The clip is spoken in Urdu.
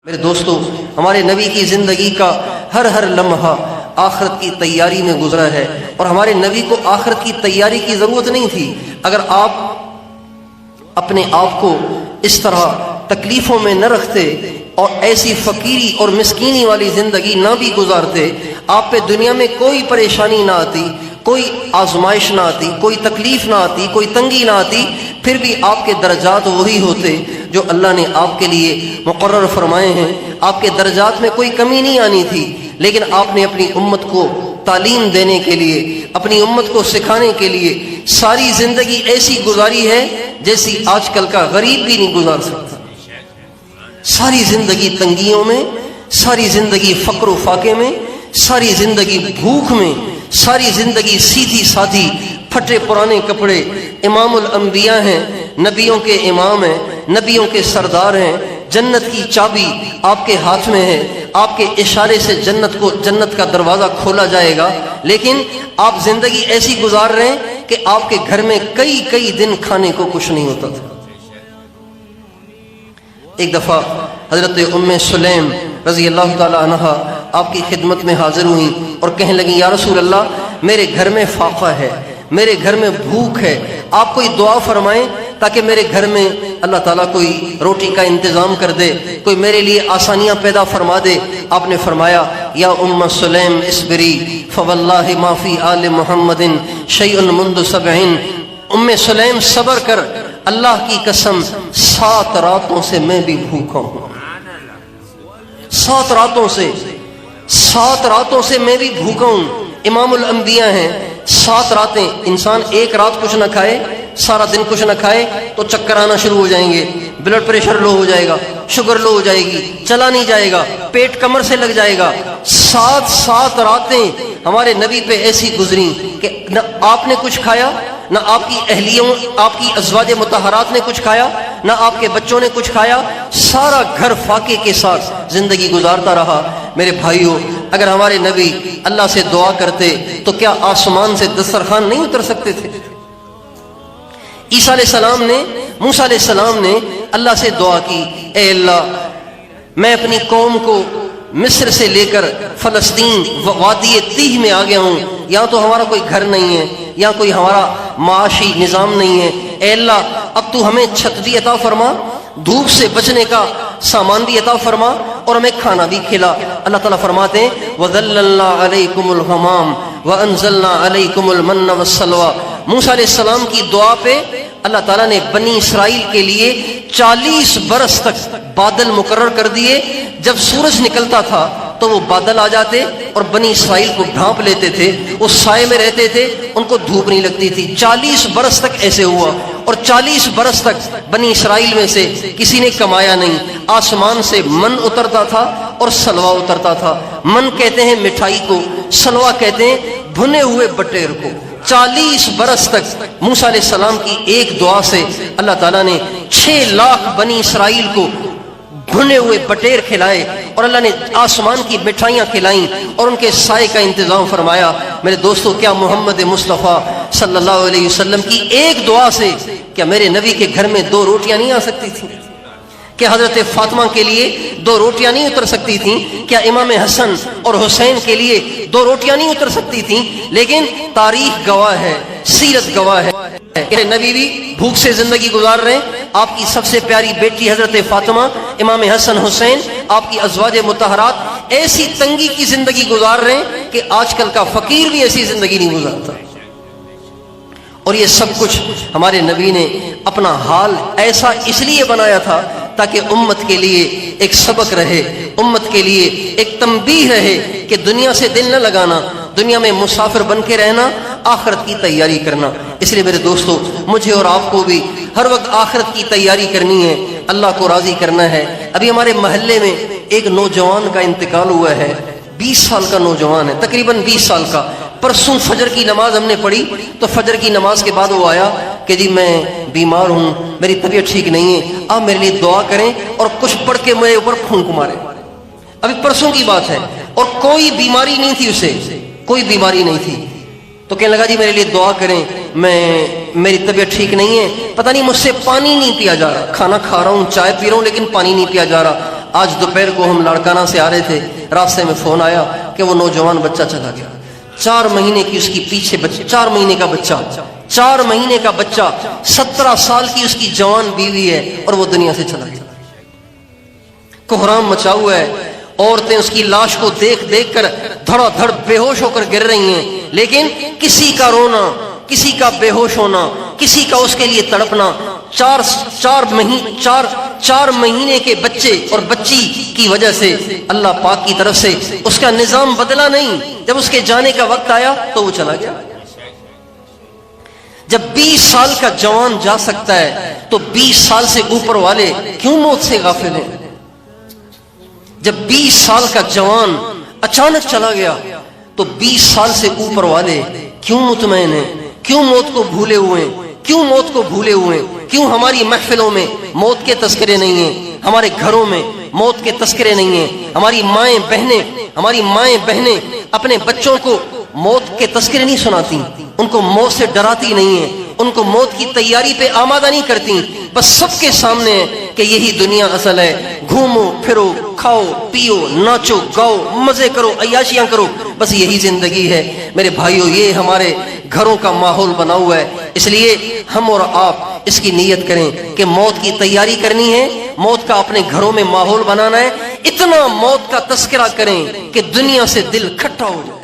میرے دوستو، ہمارے نبی کی زندگی کا ہر لمحہ آخرت کی تیاری میں گزرا ہے، اور ہمارے نبی کو آخرت کی تیاری کی ضرورت نہیں تھی۔ اگر آپ اپنے آپ کو اس طرح تکلیفوں میں نہ رکھتے اور ایسی فقیری اور مسکینی والی زندگی نہ بھی گزارتے، آپ پہ دنیا میں کوئی پریشانی نہ آتی، کوئی آزمائش نہ آتی، کوئی تکلیف نہ آتی، کوئی تنگی نہ آتی، پھر بھی آپ کے درجات وہی ہوتے جو اللہ نے آپ کے لیے مقرر فرمائے ہیں۔ آپ کے درجات میں کوئی کمی نہیں آنی تھی، لیکن آپ نے اپنی امت کو تعلیم دینے کے لیے، اپنی امت کو سکھانے کے لیے ساری زندگی ایسی گزاری ہے جیسی آج کل کا غریب بھی نہیں گزار سکتا۔ ساری زندگی تنگیوں میں، ساری زندگی فقر و فاقے میں، ساری زندگی بھوک میں، ساری زندگی سیدھی سادھی پھٹے پرانے کپڑے۔ امام الانبیاء ہیں، نبیوں کے امام ہیں، نبیوں کے سردار ہیں، جنت کی چابی آپ کے ہاتھ میں ہے، آپ کے اشارے سے جنت کا دروازہ کھولا جائے گا، لیکن آپ زندگی ایسی گزار رہے ہیں کہ آپ کے گھر میں کئی دن کھانے کو کچھ نہیں ہوتا تھا۔ ایک دفعہ حضرت ام سلیم رضی اللہ تعالی عنہا آپ کی خدمت میں حاضر ہوئیں اور کہنے لگیں، یا رسول اللہ، میرے گھر میں فاقہ ہے، میرے گھر میں بھوک ہے، آپ کوئی دعا فرمائیں تاکہ میرے گھر میں اللہ تعالیٰ کوئی روٹی کا انتظام کر دے، کوئی میرے لیے آسانیاں پیدا فرما دے۔ آپ نے فرمایا، یا ام سلیم اصبری فواللہ ما فی آل محمد شیء منذ 70۔ ام سلیم صبر کر، اللہ کی قسم 7 راتوں سے میں بھی بھوکا ہوں، 7 راتوں سے میں بھی بھوکا ہوں۔ امام الانبیاء ہیں، 7 راتیں، انسان ایک رات کچھ نہ کھائے، سارا دن کچھ نہ کھائے تو چکر آنا شروع ہو جائیں گے، بلڈ پریشر لو ہو جائے گا، شوگر لو ہو جائے گی، چلا نہیں جائے گا، پیٹ کمر سے لگ جائے گا۔ 7 راتیں ہمارے نبی پہ ایسی گزری کہ نہ آپ نے کچھ کھایا، نہ آپ کی اہلیوں، آپ کی ازواج مطہرات نے کچھ کھایا، نہ آپ کے بچوں نے کچھ کھایا، سارا گھر فاقے کے ساتھ زندگی گزارتا رہا۔ میرے بھائیوں، اگر ہمارے نبی اللہ سے دعا کرتے تو کیا آسمان سے دسترخوان نہیں اتر سکتے تھے؟ عیسیٰ علیہ السلام نے، موسیٰ علیہ السلام نے اللہ سے دعا کی، اے اللہ، میں اپنی قوم کو مصر سے لے کر فلسطین وادی تیہ میں آ گیا ہوں، یہاں تو ہمارا کوئی گھر نہیں ہے، یہاں کوئی ہمارا معاشی نظام نہیں ہے، اے اللہ اب تو ہمیں چھت بھی عطا فرما، دھوپ سے بچنے کا سامان بھی عطا فرما، اور ہمیں کھانا بھی کھلا۔ اللہ تعالیٰ فرماتے ہیں، وَذَلَّلْنَا عَلَيْكُمُ الْغَمَامَ وَأَنزَلْنَا عَلَيْكُمُ الْمَنَّ وَالسَّلْوَىٰ۔ موسیٰ علیہ السلام کی دعا پہ اللہ تعالیٰ نے بنی اسرائیل کے لیے 40 برس تک بادل مقرر کر دیے۔ جب سورج نکلتا تھا تو وہ بادل آ جاتے اور بنی اسرائیل کو ڈھانپ لیتے تھے، وہ سائے میں رہتے تھے، ان کو دھوپ نہیں لگتی تھی۔ 40 برس تک ایسے ہوا، اور 40 برس تک بنی اسرائیل میں سے کسی نے کمایا نہیں۔ آسمان سے من اترتا تھا اور سلوا اترتا تھا۔ من کہتے ہیں مٹھائی کو، سلوا کہتے ہیں بھنے ہوئے بٹیر کو۔ 40 برس تک موسیٰ علیہ السلام کی ایک دعا سے اللہ تعالیٰ نے 6 لاکھ بنی اسرائیل کو بھنے ہوئے بٹیر کھلائے، اور اللہ نے آسمان کی مٹھائیاں کھلائیں اور ان کے سائے کا انتظام فرمایا۔ میرے دوستو، کیا محمد مصطفیٰ صلی اللہ علیہ وسلم کی ایک دعا سے کیا میرے نبی کے گھر میں 2 روٹیاں نہیں آ سکتی تھیں؟ کیا حضرت فاطمہ کے لیے 2 روٹیاں نہیں اتر سکتی تھیں؟ کیا امام حسن اور حسین کے لیے 2 روٹیاں نہیں اتر سکتی تھیں؟ لیکن تاریخ گواہ ہے، سیرت گواہ ہے کہ نبی بھی بھوک سے زندگی گزار رہے ہیں۔ آپ کی سب سے پیاری بیٹی حضرت فاطمہ، امام حسن حسین، آپ کی ازواج مطہرات ایسی تنگی کی زندگی گزار رہے ہیں کہ آج کل کا فقیر بھی ایسی زندگی نہیں گزارتا۔ اور یہ سب کچھ ہمارے نبی نے اپنا حال ایسا اس لیے بنایا تھا تاکہ امت کے لیے ایک سبق رہے، امت کے لیے ایک تنبیہ رہے کہ دنیا سے دل نہ لگانا، دنیا میں مسافر بن کے رہنا، آخرت کی تیاری کرنا۔ اس لیے میرے دوستو، مجھے اور آپ کو بھی ہر وقت آخرت کی تیاری کرنی ہے، اللہ کو راضی کرنا ہے۔ ابھی ہمارے محلے میں ایک نوجوان کا انتقال ہوا ہے، 20 سال کا نوجوان ہے، تقریباً 20 سال کا۔ پرسوں فجر کی نماز ہم نے پڑھی تو فجر کی نماز کے بعد وہ آیا کہ جی میں بیمار ہوں، میری طبیعت ٹھیک نہیں ہے، آپ میرے لیے دعا کریں، اور کچھ پڑھ کے میرے اوپر پھونک مارے۔ ابھی پرسوں کی بات ہے، اور کوئی بیماری نہیں تھی، اسے کوئی بیماری نہیں تھی، تو کہنے لگا جی میرے لیے دعا کریں، میری طبیعت ٹھیک نہیں ہے، پتہ نہیں مجھ سے پانی نہیں پیا جا رہا، کھانا کھا رہا ہوں، چائے پی رہا ہوں، لیکن پانی نہیں پیا جا رہا۔ آج دوپہر کو ہم لاڑکانہ سے آ رہے تھے، راستے میں فون آیا کہ وہ نوجوان بچہ چلا گیا، 4 مہینے کی اس کی پیچھے بچہ، 4 مہینے کا بچہ، 4 مہینے کا بچہ، 17 سال کی اس کی جوان بیوی ہے اور وہ دنیا سے چلا گیا۔ کوہرام مچا ہوا ہے، عورتیں اس کی لاش کو دیکھ دیکھ کر دھڑا دھڑ بے ہوش ہو کر گر رہی ہیں، لیکن کسی کا رونا، کسی کا بے ہوش ہونا، کسی کا اس کے لیے تڑپنا، 4 مہینے کے بچے اور بچی کی وجہ سے اللہ پاک کی طرف سے اس کا نظام بدلا نہیں۔ جب اس کے جانے کا وقت آیا تو وہ چلا گیا۔ جب 20 سال کا جوان جا سکتا ہے تو 20 سال سے اوپر والے کیوں موت سے غافل ہیں؟ جب 20 سال کا جوان اچانک چلا گیا تو 20 سال سے اوپر والے کیوں مطمئن ہیں؟ کیوں موت کو بھولے ہوئے ہیں؟ کیوں موت کو بھولے ہوئے ہیں؟ کیوں ہماری محفلوں میں موت کے تذکرے نہیں ہیں؟ ہمارے گھروں میں موت کے تذکرے نہیں ہیں؟ ہماری مائیں بہنیں اپنے بچوں کو موت کے تذکرے نہیں سناتی، ان کو موت سے ڈراتی نہیں ہیں، ان کو موت کی تیاری پہ آمادہ نہیں کرتی، بس سب کے سامنے ہے کہ یہی دنیا اصل ہے، گھومو پھرو، کھاؤ پیو، ناچو گاؤ، مزے کرو، عیاشیاں کرو، بس یہی زندگی ہے۔ میرے بھائیو، یہ ہمارے گھروں کا ماحول بنا ہوا ہے، اس لیے ہم اور آپ اس کی نیت کریں کہ موت کی تیاری کرنی ہے، موت کا اپنے گھروں میں ماحول بنانا ہے، اتنا موت کا تذکرہ کریں کہ دنیا سے دل کھٹا ہو جائے۔